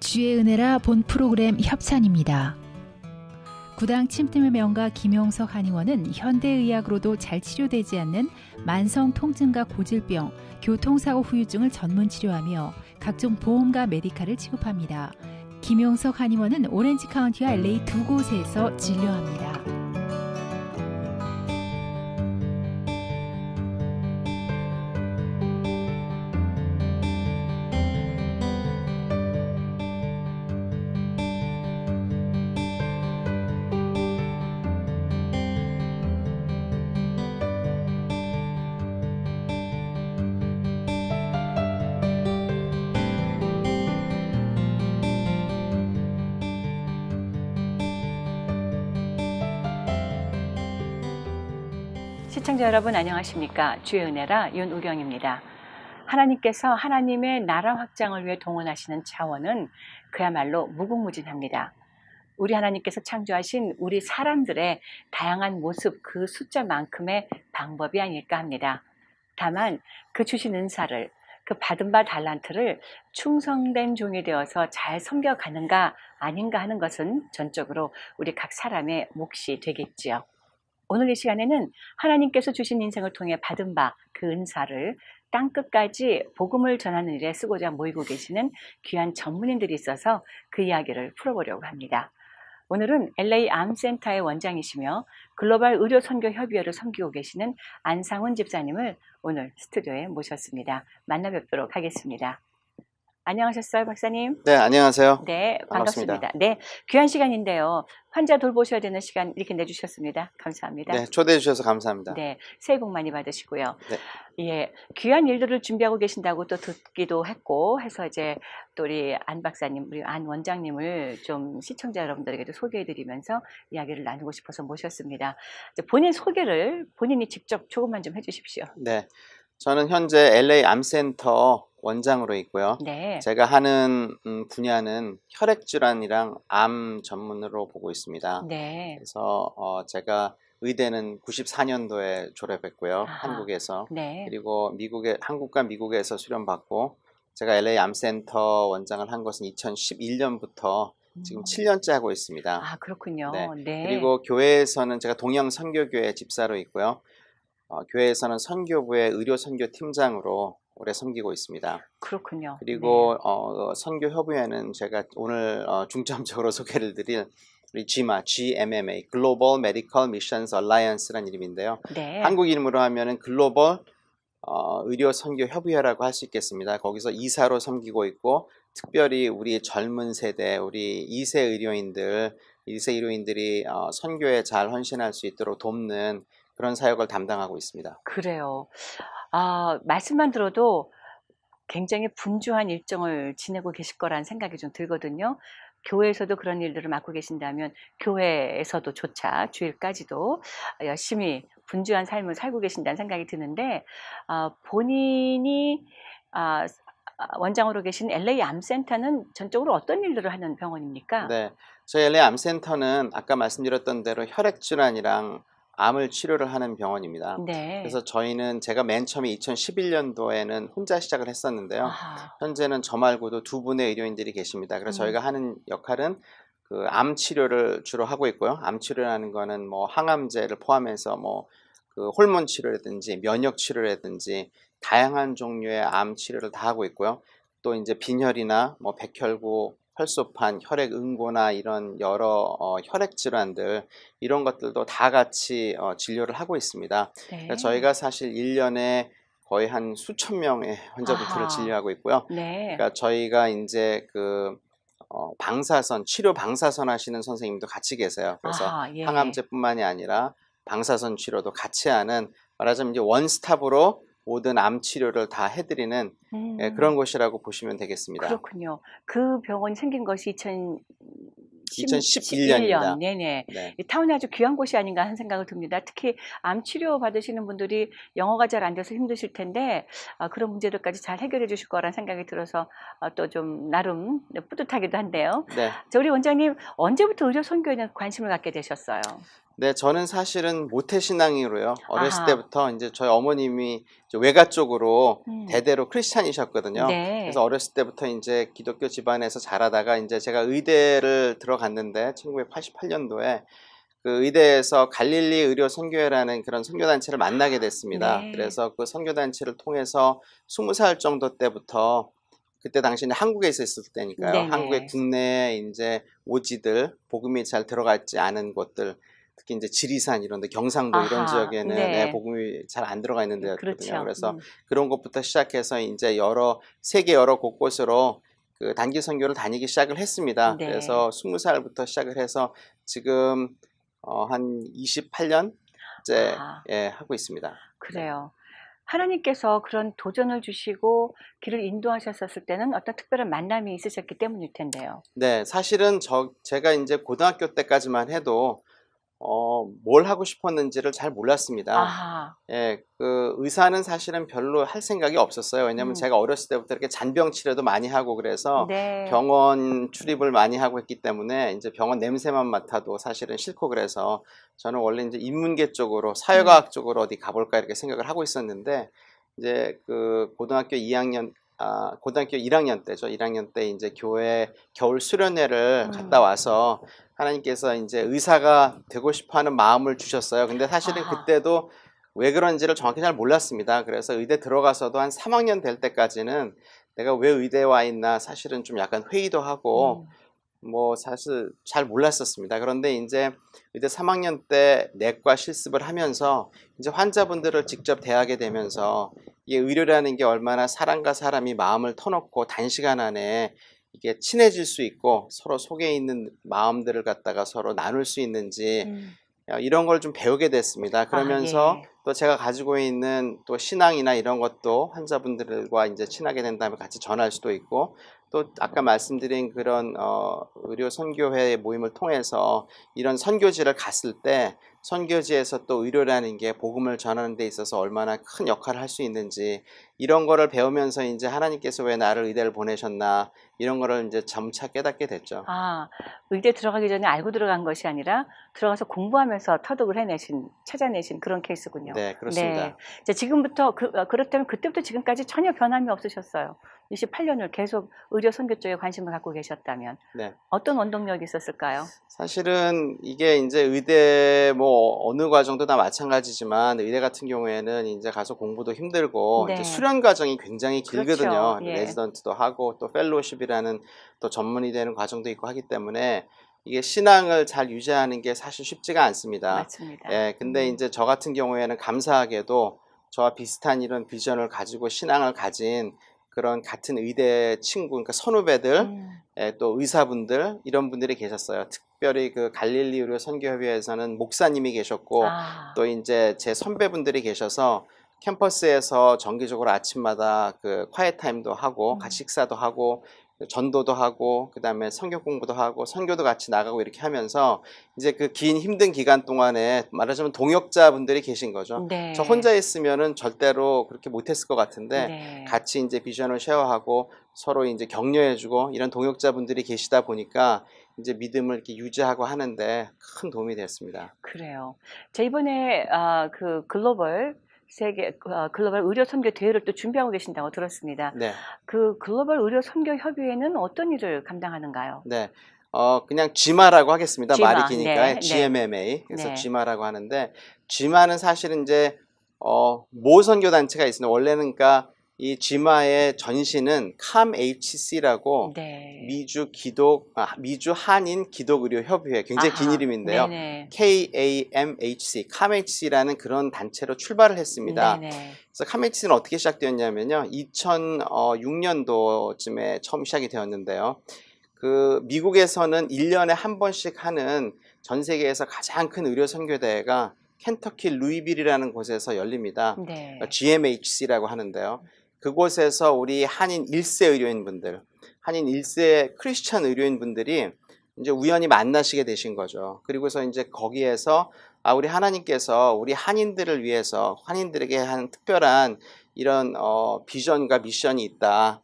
주의 은혜라 본 프로그램 협찬입니다. 구당 침팀의 명가 김용석 한의원은 현대의학으로도 잘 치료되지 않는 만성 통증과 고질병, 교통사고 후유증을 전문 치료하며 각종 보험과 메디칼을 취급합니다. 김용석 한의원은 오렌지 카운티와 LA 두 곳에서 진료합니다. 시청자 여러분 안녕하십니까? 주의 은혜라 윤우경입니다. 하나님께서 하나님의 나라 확장을 위해 동원하시는 차원은 그야말로 무궁무진합니다. 우리 하나님께서 창조하신 우리 사람들의 다양한 모습 그 숫자만큼의 방법이 아닐까 합니다. 다만 그 주신 은사를 그 받은 바 달란트를 충성된 종이 되어서 잘 섬겨가는가 아닌가 하는 것은 전적으로 우리 각 사람의 몫이 되겠지요. 오늘 이 시간에는 하나님께서 주신 인생을 통해 받은 바 그 은사를 땅끝까지 복음을 전하는 일에 쓰고자 모이고 계시는 귀한 전문인들이 있어서 그 이야기를 풀어보려고 합니다. 오늘은 LA 암센터의 원장이시며 글로벌 의료선교협의회를 섬기고 계시는 안상훈 집사님을 오늘 스튜디오에 모셨습니다. 만나 뵙도록 하겠습니다. 안녕하셨어요, 박사님? 네, 안녕하세요. 네, 반갑습니다. 네, 귀한 시간인데요. 환자 돌보셔야 되는 시간 이렇게 내주셨습니다. 감사합니다. 네, 초대해 주셔서 감사합니다. 네, 새해 복 많이 받으시고요. 네. 예, 귀한 일들을 준비하고 계신다고 또 듣기도 했고 해서 이제 또 우리 안 박사님, 우리 안 원장님을 좀 시청자 여러분들에게도 소개해드리면서 이야기를 나누고 싶어서 모셨습니다. 이제 본인 소개를 본인이 직접 조금만 좀 해주십시오. 네, 저는 현재 LA 암센터 원장으로 있고요. 네. 제가 하는 분야는 혈액질환이랑 암 전문으로 보고 있습니다. 네. 그래서 제가 의대는 94년도에 졸업했고요. 아하. 한국에서. 네. 그리고 한국과 미국에서 수련받고 제가 LA 암센터 원장을 한 것은 2011년부터 지금 7년째 하고 있습니다. 아, 그렇군요. 네. 네. 그리고 교회에서는 제가 동양선교교회 집사로 있고요. 교회에서는 선교부의 의료선교팀장으로 오래 섬기고 있습니다. 그렇군요. 그리고 선교협의회는 제가 오늘 중점적으로 소개를 드릴 우리 GMA, Global Medical Missions Alliance라는 이름인데요. 네. 한국 이름으로 하면은 글로벌 의료선교협의회라고 할 수 있겠습니다. 거기서 이사로 섬기고 있고 특별히 우리 젊은 세대, 우리 2세 의료인들이 선교에 잘 헌신할 수 있도록 돕는 그런 사역을 담당하고 있습니다. 그래요. 아, 말씀만 들어도 굉장히 분주한 일정을 지내고 계실 거라는 생각이 좀 들거든요. 교회에서도 그런 일들을 맡고 계신다면 교회에서도 조차 주일까지도 열심히 분주한 삶을 살고 계신다는 생각이 드는데 본인이 원장으로 계신 LA 암센터는 전적으로 어떤 일들을 하는 병원입니까? 네, 저희 LA 암센터는 아까 말씀드렸던 대로 혈액질환이랑 암을 치료를 하는 병원입니다. 네. 그래서 제가 맨 처음에 2011년도에는 혼자 시작을 했었는데요. 아하. 현재는 저 말고도 두 분의 의료인들이 계십니다. 그래서 저희가 하는 역할은 그 암 치료를 주로 하고 있고요. 암 치료라는 거는 뭐 항암제를 포함해서 뭐 그 호르몬 치료라든지 면역 치료라든지 다양한 종류의 암 치료를 다 하고 있고요. 또 이제 빈혈이나 뭐 백혈구, 혈소판, 혈액 응고나 이런 여러 혈액 질환들 이런 것들도 다 같이 진료를 하고 있습니다. 네. 그러니까 저희가 사실 1년에 거의 한 수천 명의 환자분들을 아하. 진료하고 있고요. 네. 그러니까 저희가 이제 그 치료 방사선 하시는 선생님도 같이 계세요. 그래서 아하, 예. 항암제뿐만이 아니라 방사선 치료도 같이 하는 말하자면 이제 원스톱으로 모든 암 치료를 다 해드리는 그런 곳이라고 보시면 되겠습니다. 그렇군요. 그 병원이 생긴 것이 2011년입니다. 네네. 네. 이 타운이 아주 귀한 곳이 아닌가 하는 생각을 듭니다. 특히 암 치료 받으시는 분들이 영어가 잘 안 돼서 힘드실 텐데 그런 문제들까지 잘 해결해 주실 거라는 생각이 들어서 또 좀 나름 뿌듯하기도 한데요. 네. 우리 원장님 언제부터 의료 선교에 관심을 갖게 되셨어요? 네, 저는 사실은 모태신앙으로요. 어렸을 아하. 때부터 이제 저희 어머님이 이제 외가 쪽으로 음. 대대로 크리스찬이셨거든요. 네. 그래서 어렸을 때부터 이제 기독교 집안에서 자라다가 이제 제가 의대를 들어갔는데 1988년도에 그 의대에서 갈릴리 의료 선교회라는 그런 선교단체를 만나게 됐습니다. 네. 그래서 그 선교단체를 통해서 20살 정도 때부터 그때 당시에는 한국에 있었을 때니까요. 네네. 한국의 국내에 이제 오지들 복음이 잘 들어갔지 않은 곳들 특히 이제 지리산 이런 데 경상도 이런 아하. 지역에는 네. 복음이 잘 안 들어가 있는 데였거든요. 그렇죠. 그래서 그런 곳부터 시작해서 이제 세계 여러 곳곳으로 그 단기 선교를 다니기 시작을 했습니다. 네. 그래서 20살부터 시작을 해서 지금 한 28년째 아. 하고 있습니다. 그래요. 하나님께서 그런 도전을 주시고 길을 인도하셨었을 때는 어떤 특별한 만남이 있으셨기 때문일 텐데요. 네, 사실은 제가 이제 고등학교 때까지만 해도 뭘 하고 싶었는지를 잘 몰랐습니다. 아하. 예, 그 의사는 사실은 별로 할 생각이 없었어요. 왜냐면 제가 어렸을 때부터 이렇게 잔병 치료도 많이 하고 그래서 네. 병원 출입을 많이 하고 했기 때문에 이제 병원 냄새만 맡아도 사실은 싫고 그래서 저는 원래 이제 인문계 쪽으로 사회과학 쪽으로 어디 가볼까 이렇게 생각을 하고 있었는데 이제 그 고등학교 1학년 때죠. 1학년 때 이제 교회 겨울 수련회를 갔다 와서 하나님께서 이제 의사가 되고 싶어 하는 마음을 주셨어요. 근데 사실은 아하. 그때도 왜 그런지를 정확히 잘 몰랐습니다. 그래서 의대 들어가서도 한 3학년 될 때까지는 내가 왜 의대에 와 있나 사실은 좀 약간 회의도 하고 뭐 사실 잘 몰랐었습니다. 그런데 이제 의대 3학년 때 내과 실습을 하면서 이제 환자분들을 직접 대하게 되면서 이게 의료라는 게 얼마나 사람과 사람이 마음을 터놓고 단시간 안에 이게 친해질 수 있고 서로 속에 있는 마음들을 갖다가 서로 나눌 수 있는지 이런 걸 좀 배우게 됐습니다. 그러면서 예. 또 제가 가지고 있는 또 신앙이나 이런 것도 환자분들과 이제 친하게 된 다음에 같이 전할 수도 있고 또 아까 말씀드린 그런 의료 선교회 모임을 통해서 이런 선교지를 갔을 때 선교지에서 또 의료라는 게 복음을 전하는 데 있어서 얼마나 큰 역할을 할 수 있는지 이런 거를 배우면서 이제 하나님께서 왜 나를 의대를 보내셨나 이런 거를 이제 점차 깨닫게 됐죠. 아, 의대 들어가기 전에 알고 들어간 것이 아니라 들어가서 공부하면서 터득을 찾아내신 그런 케이스군요. 네, 그렇습니다. 네. 이제 지금부터 그렇다면 그때부터 지금까지 전혀 변함이 없으셨어요. 28년을 계속 의료 선교 쪽에 관심을 갖고 계셨다면 네. 어떤 원동력이 있었을까요? 사실은 이게 이제 의대 뭐 어느 과정도 다 마찬가지지만 의대 같은 경우에는 이제 가서 공부도 힘들고 네. 이제 수련 과정이 굉장히 길거든요. 그렇죠. 예. 레지던트도 하고 또 펠로우십이라는 또 전문이 되는 과정도 있고 하기 때문에 이게 신앙을 잘 유지하는 게 사실 쉽지가 않습니다. 맞습니다. 예, 근데 이제 저 같은 경우에는 감사하게도 저와 비슷한 이런 비전을 가지고 신앙을 가진 그런 같은 의대 친구, 그러니까 선후배들, 또 의사분들 이런 분들이 계셨어요. 특별히 그 갈릴리 의료 선교협의회에서는 목사님이 계셨고 또 이제 제 선배분들이 계셔서 캠퍼스에서 정기적으로 아침마다 그 콰이트 타임도 하고 같이 식사도 하고 전도도 하고 그다음에 성경 공부도 하고 선교도 같이 나가고 이렇게 하면서 이제 그 긴 힘든 기간 동안에 말하자면 동역자분들이 계신 거죠. 네. 저 혼자 있으면은 절대로 그렇게 못했을 것 같은데 네. 같이 이제 비전을 쉐어하고 서로 이제 격려해주고 이런 동역자분들이 계시다 보니까 이제 믿음을 이렇게 유지하고 하는데 큰 도움이 됐습니다. 그래요. 자, 이번에 그 글로벌 의료 선교 대회를 또 준비하고 계신다고 들었습니다. 네. 그 글로벌 의료 선교 협의회는 어떤 일을 감당하는가요? 네. 그냥 GMA라고 하겠습니다. GMA, 말이 기니까 네, GMMA. 그래서 네. GMA라고 하는데 GMA는 사실은 이제 모 선교 단체가 있습니다. 원래는 그러니까 이 GMA의 전신은 CAMHC라고 네. 미주 한인 기독 의료 협의회 굉장히 긴 아하, 이름인데요. 네네. KAMHC, CAMHC라는 그런 단체로 출발을 했습니다. 네네. 그래서 CAMHC는 어떻게 시작되었냐면요. 2006년도쯤에 처음 시작이 되었는데요. 그 미국에서는 1년에 한 번씩 하는 전 세계에서 가장 큰 의료 선교대회가 켄터키 루이빌이라는 곳에서 열립니다. 네. GMHC라고 하는데요. 그곳에서 우리 한인 1세 의료인분들, 한인 1세 크리스찬 의료인분들이 이제 우연히 만나시게 되신 거죠. 그리고서 이제 거기에서 우리 하나님께서 우리 한인들을 위해서 한인들에게 한 특별한 이런 비전과 미션이 있다.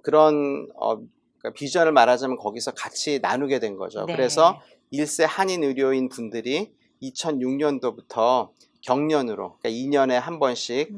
그런 그러니까 비전을 말하자면 거기서 같이 나누게 된 거죠. 네. 그래서 1세 한인 의료인 분들이 2006년도부터 경년으로, 그러니까 2년에 한 번씩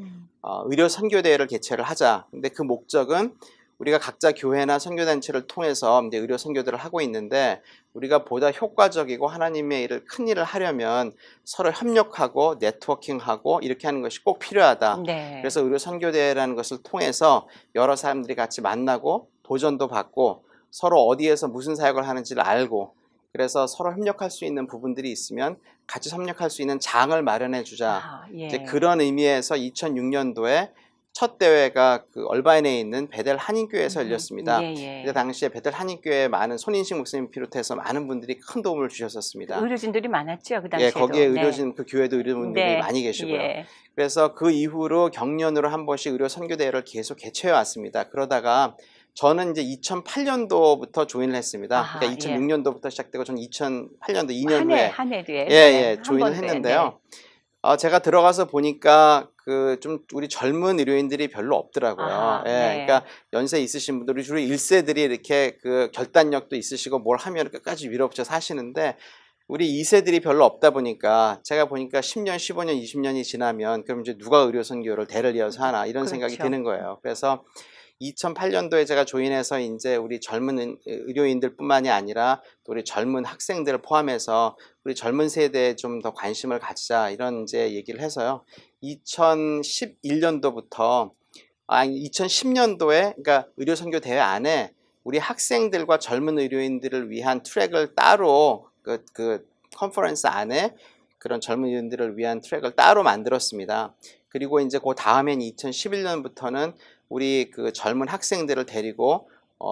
의료 선교대회를 개최를 하자. 근데 그 목적은 우리가 각자 교회나 선교단체를 통해서 이제 의료 선교들을 하고 있는데, 우리가 보다 효과적이고 하나님의 일을 큰 일을 하려면 서로 협력하고 네트워킹하고 이렇게 하는 것이 꼭 필요하다. 네. 그래서 의료 선교대회라는 것을 통해서 여러 사람들이 같이 만나고 도전도 받고 서로 어디에서 무슨 사역을 하는지를 알고, 그래서 서로 협력할 수 있는 부분들이 있으면 같이 협력할 수 있는 장을 마련해 주자. 예. 이제 그런 의미에서 2006년도에 첫 대회가 그 얼바인에 있는 베델 한인교회에서 열렸습니다. 예. 그때 당시에 베델 한인교회에 많은 손인식 목사님 비롯해서 많은 분들이 큰 도움을 주셨었습니다. 의료진들이 많았죠, 그 예, 당시에도. 거기에 의료진, 그 교회도 의료진들이 네. 많이 계시고요. 예. 그래서 그 이후로 경년으로 한 번씩 의료 선교대회를 계속 개최해 왔습니다. 그러다가 저는 이제 2008년도부터 조인을 했습니다. 아하, 그러니까 2006년도부터 시작되고 저는 2008년도 2년 한 후에 해 뒤에. 예, 한 조인을 번 후에, 했는데요. 제가 들어가서 보니까 그 좀 우리 젊은 의료인들이 별로 없더라고요. 아하, 예, 네. 그러니까 연세 있으신 분들이 주로 1세들이 이렇게 그 결단력도 있으시고 뭘 하면 끝까지 밀어붙여 사시는데, 우리 2세들이 별로 없다 보니까 제가 보니까 10년, 15년, 20년이 지나면 그럼 이제 누가 의료 선교를 대를 이어서 하나 이런 생각이 그렇죠. 드는 거예요. 그래서 2008년도에 제가 조인해서 이제 우리 젊은 의료인들뿐만이 아니라 또 우리 젊은 학생들을 포함해서 우리 젊은 세대에 좀 더 관심을 가지자 이런 이제 얘기를 해서요. 2011년도부터 2010년도에 그러니까 의료 선교 대회 안에 우리 학생들과 젊은 의료인들을 위한 트랙을 따로 그 컨퍼런스 안에 그런 젊은 의료인들을 위한 트랙을 따로 만들었습니다. 그리고 이제 그 다음엔 2011년부터는 우리 그 젊은 학생들을 데리고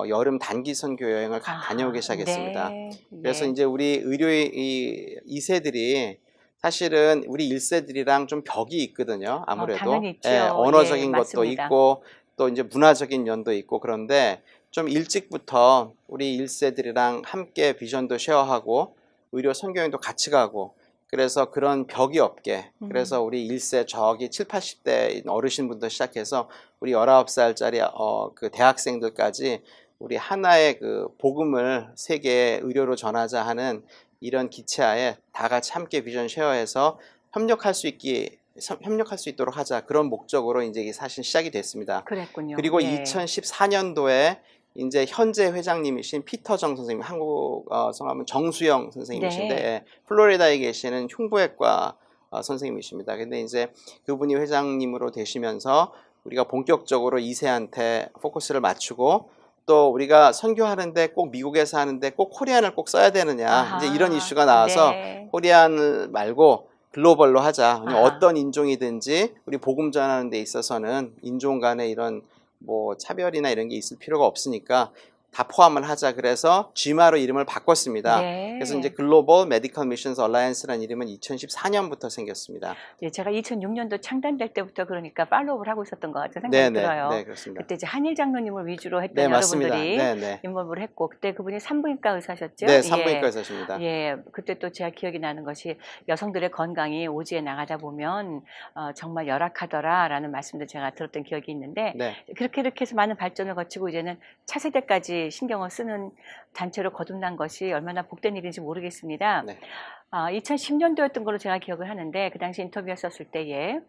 여름 단기 선교 여행을 다녀오기 시작했습니다. 네. 그래서 이제 우리 의료의 2세들이 사실은 우리 1세들이랑 좀 벽이 있거든요. 아무래도 당연히 있죠. 예, 언어적인 예, 것도 맞습니다. 있고 또 이제 문화적인 면도 있고, 그런데 좀 일찍부터 우리 1세들이랑 함께 비전도 쉐어하고 의료 선교여행도 같이 가고, 그래서 그런 벽이 없게, 그래서 우리 1세 저기 7, 80대 어르신분들 시작해서 우리 19살짜리 그 대학생들까지 우리 하나의 그 복음을 세계 의료로 전하자 하는 이런 기체하에 다 같이 함께 비전 쉐어해서 협력할 수 있도록 하자, 그런 목적으로 이제 이게 사실 시작이 됐습니다. 그랬군요. 그리고 예. 2014년도에 이제 현재 회장님이신 피터정 선생님, 한국 성함은 정수영 선생님이신데 네. 플로리다에 계시는 흉부외과 선생님이십니다. 근데 이제 그분이 회장님으로 되시면서 우리가 본격적으로 2세한테 포커스를 맞추고, 또 우리가 선교하는데 꼭 미국에서 하는데 꼭 코리안을 꼭 써야 되느냐, 아하, 이제 이런 이슈가 나와서 네. 코리안을 말고 글로벌로 하자. 아하. 어떤 인종이든지 우리 복음 전하는 데 있어서는 인종 간의 이런 뭐 차별이나 이런 게 있을 필요가 없으니까 다 포함을 하자. 그래서 GMA로 이름을 바꿨습니다. 네. 그래서 이제 글로벌 메디컬 미션스 얼라이언스라는 이름은 2014년부터 생겼습니다. 예, 제가 2006년도 창단될 때부터 그러니까 팔로우를 하고 있었던 것 같아요. 생각이 네네, 들어요. 네, 그렇습니다. 그때 이제 한일 장로님을 위주로 했던 네, 맞습니다. 여러분들이 네네. 인volv를 했고, 그때 그분이 산부인과 의사셨죠? 네, 산부인과 의사십니다. 예, 그때 또 제가 기억이 나는 것이 여성들의 건강이 오지에 나가다 보면 정말 열악하더라라는 말씀도 제가 들었던 기억이 있는데, 네. 그렇게 해서 많은 발전을 거치고 이제는 차세대까지 신경을 쓰는 단체로 거듭난 것이 얼마나 복된 일인지 모르겠습니다. 네. 2010년도였던 걸로 제가 기억을 하는데, 그 당시 인터뷰했었을 때에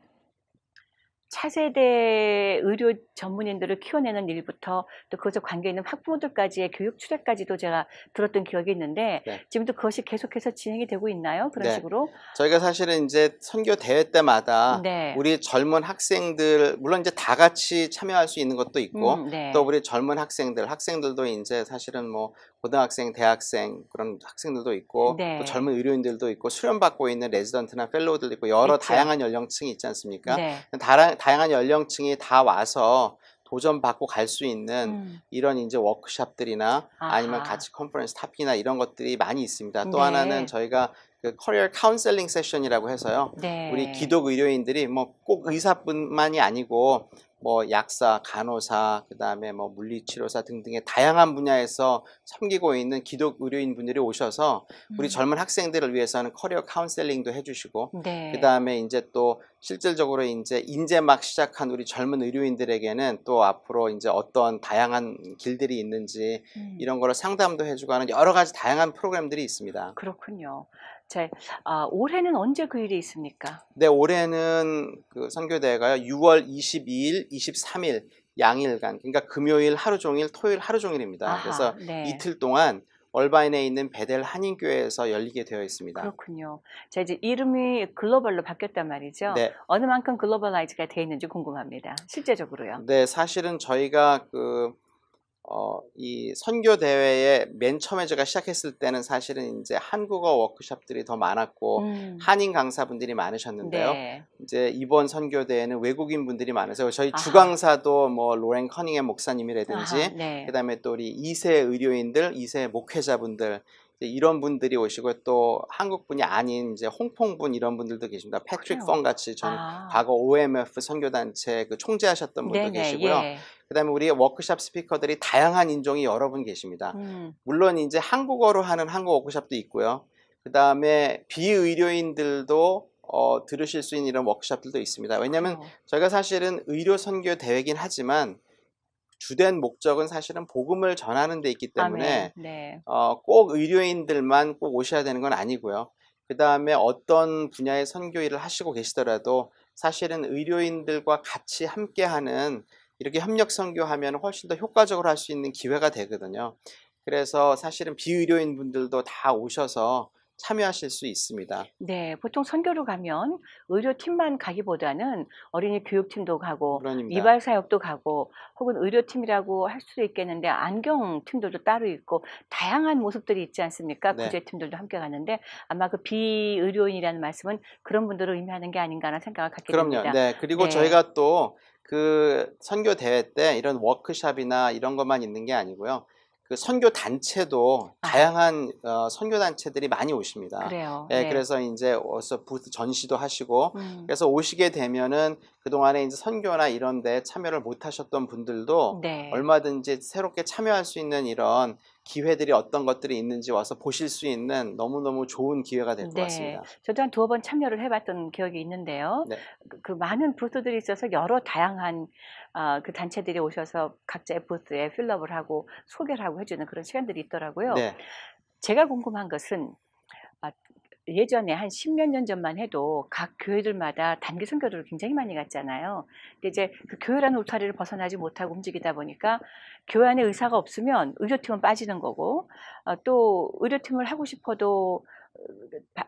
차세대 의료 전문인들을 키워내는 일부터 또 그것과 관계 있는 학부모들까지의 교육 추대까지도 제가 들었던 기억이 있는데, 네. 지금도 그것이 계속해서 진행이 되고 있나요? 그런 네. 식으로? 저희가 사실은 이제 선교 대회 때마다 네. 우리 젊은 학생들, 물론 이제 다 같이 참여할 수 있는 것도 있고, 네. 또 우리 젊은 학생들도 이제 사실은 뭐 고등학생, 대학생 그런 학생들도 있고, 네. 또 젊은 의료인들도 있고, 수련받고 있는 레지던트나 펠로우들도 있고, 여러 있죠. 다양한 연령층이 있지 않습니까? 네. 다양한 연령층이 다 와서 도전받고 갈 수 있는 이런 이제 워크숍들이나 아니면 아하. 같이 컨퍼런스 탑이나 이런 것들이 많이 있습니다. 또 네. 하나는 저희가 그 커리어 카운셀링 세션이라고 해서요. 네. 우리 기독 의료인들이 뭐 꼭 의사뿐만이 아니고 뭐 약사, 간호사, 그다음에 뭐 물리치료사 등등의 다양한 분야에서 섬기고 있는 기독 의료인 분들이 오셔서 우리 젊은 학생들을 위해서는 커리어 카운셀링도 해주시고, 네. 그다음에 이제 또 실질적으로 이제 막 시작한 우리 젊은 의료인들에게는 또 앞으로 이제 어떤 다양한 길들이 있는지 이런 거를 상담도 해주고 하는 여러 가지 다양한 프로그램들이 있습니다. 그렇군요. 자, 올해는 언제 그 일이 있습니까? 네, 올해는 그 선교대회가요. 6월 22일, 23일 양일간, 그러니까 금요일 하루 종일, 토요일 하루 종일입니다. 그래서 아하, 네. 이틀 동안 얼바인에 있는 베델 한인교회에서 열리게 되어 있습니다. 그렇군요. 자, 이제 이름이 글로벌로 바뀌었단 말이죠. 네, 어느 만큼 글로벌라이즈가 돼 있는지 궁금합니다. 실제적으로요. 네, 사실은 저희가 이 선교 대회에 맨 처음에 제가 시작했을 때는 사실은 이제 한국어 워크숍들이 더 많았고 한인 강사분들이 많으셨는데요. 네. 이제 이번 선교 대회는 외국인 분들이 많아서 저희 아하. 주강사도 뭐 로렌 커닝햄 목사님이라든지 아하, 네. 그다음에 또 우리 2세 의료인들, 2세 목회자분들 이제 이런 분들이 오시고 또 한국 분이 아닌 이제 홍콩 분 이런 분들도 계십니다. 패트릭 그래요? 펑 같이 전 아. 과거 OMF 선교단체 그 총재하셨던 분도 네네, 계시고요. 예. 그다음에 우리 워크숍 스피커들이 다양한 인종이 여러 분 계십니다. 물론 이제 한국어로 하는 한국 워크숍도 있고요. 그다음에 비의료인들도 들으실 수 있는 이런 워크숍들도 있습니다. 왜냐하면 저희가 사실은 의료 선교 대회긴 하지만 주된 목적은 사실은 복음을 전하는 데 있기 때문에 아멘. 네. 꼭 의료인들만 꼭 오셔야 되는 건 아니고요. 그다음에 어떤 분야의 선교 일을 하시고 계시더라도 사실은 의료인들과 같이 함께하는 이렇게 협력 선교하면 훨씬 더 효과적으로 할 수 있는 기회가 되거든요. 그래서 사실은 비의료인 분들도 다 오셔서 참여하실 수 있습니다. 네, 보통 선교로 가면 의료팀만 가기보다는 어린이 교육팀도 가고 물론입니다. 미발 사역도 가고 혹은 의료팀이라고 할 수도 있겠는데 안경팀들도 따로 있고 다양한 모습들이 있지 않습니까? 네. 구제팀들도 함께 가는데 아마 그 비의료인이라는 말씀은 그런 분들을 의미하는 게 아닌가라는 생각을 갖게 그럼요. 됩니다. 네. 그리고 네. 저희가 또 그 선교 대회 때 이런 워크숍이나 이런 것만 있는 게 아니고요. 그 선교 단체도 다양한 선교 단체들이 많이 오십니다. 그래요. 예, 네. 그래서 이제 와서 부스 전시도 하시고 그래서 오시게 되면은 그동안에 이제 선교나 이런 데 참여를 못 하셨던 분들도 네. 얼마든지 새롭게 참여할 수 있는 이런 기회들이 어떤 것들이 있는지 와서 보실 수 있는 너무너무 좋은 기회가 될 것 네. 같습니다. 저도 한 2번 참여를 해봤던 기억이 있는데요. 네. 그 많은 부스들이 있어서 여러 다양한 그 단체들이 오셔서 각자의 부스에 필업을 하고 소개를 하고 해주는 그런 시간들이 있더라고요. 네. 제가 궁금한 것은 예전에 한 10몇 년 전만 해도 각 교회들마다 단기 선교를 굉장히 많이 갔잖아요. 근데 이제 그 교회라는 울타리를 벗어나지 못하고 움직이다 보니까 교회 안에 의사가 없으면 의료팀은 빠지는 거고 또 의료팀을 하고 싶어도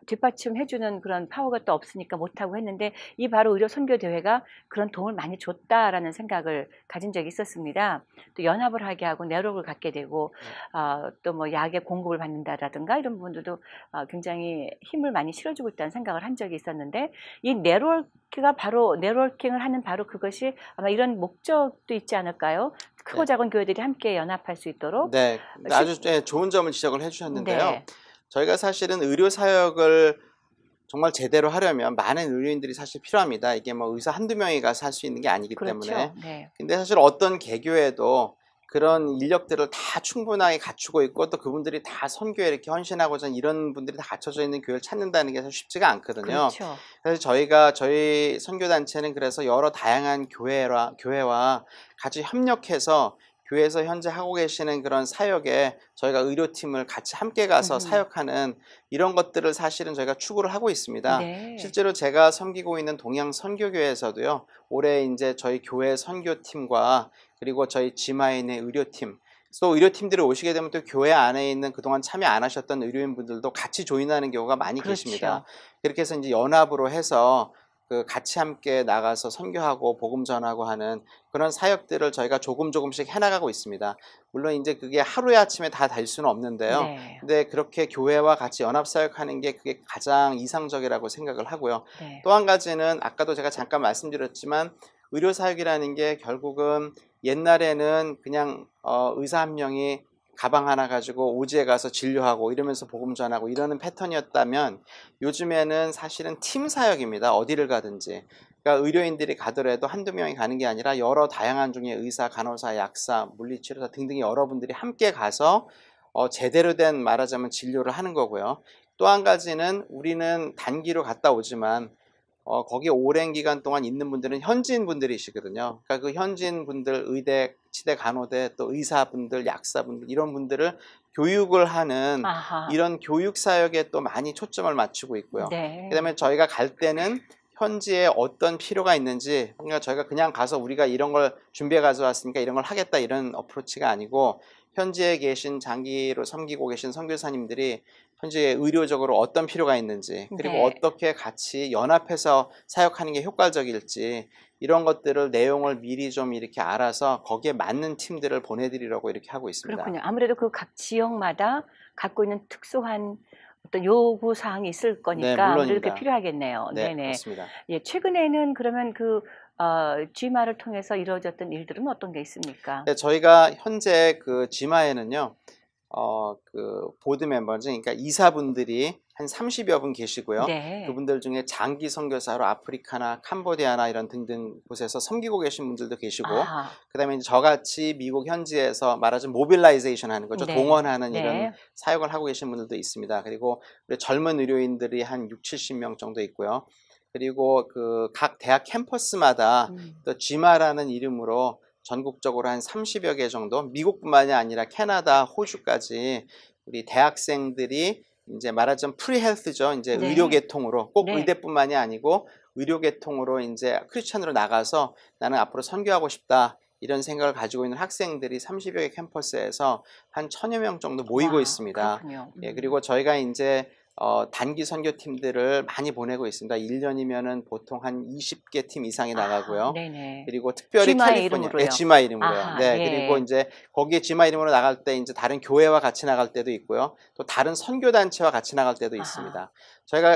뒷받침해주는 그런 파워가 또 없으니까 못하고 했는데 이 바로 의료 선교 대회가 그런 도움을 많이 줬다라는 생각을 가진 적이 있었습니다. 또 연합을 하게 하고 네트워크를 갖게 되고 또 뭐 약의 공급을 받는다라든가 이런 부분들도 굉장히 힘을 많이 실어주고 있다는 생각을 한 적이 있었는데 이 네트워크가 바로 네트워킹을 하는 바로 그것이 아마 이런 목적도 있지 않을까요? 크고 작은 교회들이 함께 연합할 수 있도록. 네, 아주 좋은 점을 지적을 해주셨는데요. 네. 저희가 사실은 의료 사역을 정말 제대로 하려면 많은 의료인들이 사실 필요합니다. 이게 뭐 의사 한두 명이 가서 할 수 있는 게 아니기 그렇죠. 때문에. 네. 근데 사실 어떤 개교에도 그런 인력들을 다 충분하게 갖추고 있고 또 그분들이 다 선교에 이렇게 헌신하고자 이런 분들이 다 갖춰져 있는 교회를 찾는다는 게 사실 쉽지가 않거든요. 그렇죠. 그래서 저희 선교단체는 그래서 여러 다양한 교회와 같이 협력해서 교회에서 현재 하고 계시는 그런 사역에 저희가 의료팀을 같이 함께 가서 사역하는 이런 것들을 사실은 저희가 추구를 하고 있습니다. 네. 실제로 제가 섬기고 있는 동양 선교교회에서도요. 올해 이제 저희 교회 선교팀과 그리고 저희 지마에 있는 의료팀 또 의료팀들이 오시게 되면 또 교회 안에 있는 그동안 참여 안 하셨던 의료인분들도 같이 조인하는 경우가 많이 그렇죠. 계십니다. 그렇게 해서 이제 연합으로 해서 같이 함께 나가서 선교하고 복음 전하고 하는 그런 사역들을 저희가 조금씩 해나가고 있습니다. 물론 이제 그게 하루에 아침에 다 될 수는 없는데요. 네. 근데 그렇게 교회와 같이 연합 사역하는 게 그게 가장 이상적이라고 생각을 하고요. 네. 또 한 가지는 아까도 제가 잠깐 말씀드렸지만 의료 사역이라는 게 결국은 옛날에는 그냥 의사 한 명이 가방 하나 가지고 오지에 가서 진료하고 이러면서 복음 전하고 이러는 패턴이었다면 요즘에는 사실은 팀 사역입니다. 어디를 가든지. 그러니까 의료인들이 가더라도 한두 명이 가는 게 아니라 여러 다양한 종류의 의사, 간호사, 약사, 물리치료사 등등의 여러분들이 함께 가서 제대로 된 말하자면 진료를 하는 거고요. 또 한 가지는 우리는 단기로 갔다 오지만 거기 오랜 기간 동안 있는 분들은 현지인 분들이시거든요. 그러니까 그 현지인 분들, 의대, 치대, 간호대, 또 의사분들, 약사분들 이런 분들을 교육을 하는 아하. 이런 교육 사역에 또 많이 초점을 맞추고 있고요. 네. 그다음에 저희가 갈 때는 현지에 어떤 필요가 있는지, 그러니까 저희가 그냥 가서 우리가 이런 걸 준비해 가져왔으니까 이런 걸 하겠다 이런 어프로치가 아니고, 현지에 계신 장기로 섬기고 계신 선교사님들이 현지에 의료적으로 어떤 필요가 있는지, 그리고 네. 어떻게 같이 연합해서 사역하는 게 효과적일지, 이런 것들을 내용을 미리 좀 이렇게 알아서 거기에 맞는 팀들을 보내드리려고 이렇게 하고 있습니다. 그렇군요. 아무래도 그 각 지역마다 갖고 있는 특수한 어떤 요구 사항이 있을 네, 거니까 아무래도 이렇게 물론입니다. 필요하겠네요. 네, 네네. 맞습니다. 예, 최근에는 그러면 그 GMA를 통해서 이루어졌던 일들은 어떤 게 있습니까? 네, 저희가 현재 그 지마에는요, 그 보드 멤버즈, 그러니까 이사분들이 한 30여 분 계시고요. 네. 그분들 중에 장기 선교사로 아프리카나 캄보디아나 이런 등등 곳에서 섬기고 계신 분들도 계시고, 아하. 그다음에 이제 저같이 미국 현지에서 말하자면 모빌라이제이션 하는 거죠. 네. 동원하는 이런 네. 사역을 하고 계신 분들도 있습니다. 그리고 우리 젊은 의료인들이 한 6, 70명 정도 있고요. 그리고 그 각 대학 캠퍼스마다 또 GMA라는 이름으로 전국적으로 한 30여 개 정도, 미국뿐만이 아니라 캐나다, 호주까지 우리 대학생들이 이제 말하자면 프리헬스죠. 이제 네. 의료계통으로, 꼭 네. 의대뿐만이 아니고 의료계통으로 이제 크리스천으로 나가서 나는 앞으로 선교하고 싶다, 이런 생각을 가지고 있는 학생들이 30여 개 캠퍼스에서 한 1000여 명 정도 모이고 와, 있습니다. 그렇군요. 예, 그리고 저희가 이제 단기 선교팀들을 많이 보내고 있습니다. 1년이면은 보통 한 20개 팀 이상이 나가고요. 아하, 네네. 그리고 특별히 GMA의 캘리포니아, 이름으로요? 예, GMA 이름으로요. 아하, 네, 예. 그리고 이제 거기에 GMA 이름으로 나갈 때 이제 다른 교회와 같이 나갈 때도 있고요. 또 다른 선교 단체와 같이 나갈 때도 아하. 있습니다.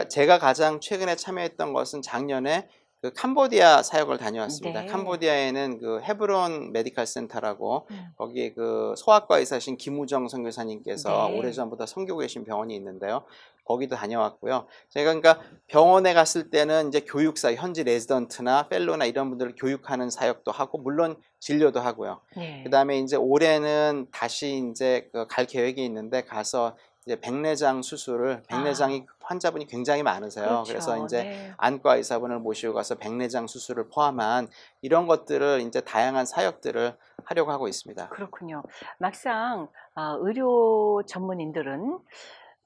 제가 가장 최근에 참여했던 것은 작년에 그 캄보디아 사역을 다녀왔습니다. 네. 캄보디아에는 그 헤브론 메디컬 센터라고, 거기에 그 소아과 의사신 김우정 선교사님께서 네. 오래전부터 섬기고 계신 병원이 있는데요. 거기도 다녀왔고요. 제가 그러니까 병원에 갔을 때는 이제 교육사, 현지 레지던트나 펠로나 이런 분들을 교육하는 사역도 하고, 물론 진료도 하고요. 네. 그다음에 이제 올해는 다시 이제 갈 계획이 있는데, 가서 이제 백내장 수술을, 백내장이 환자분이 굉장히 많으세요. 그렇죠. 그래서 이제 네. 안과 의사분을 모시고 가서 백내장 수술을 포함한 이런 것들을, 이제 다양한 사역들을 하려고 하고 있습니다. 그렇군요. 막상 의료 전문인들은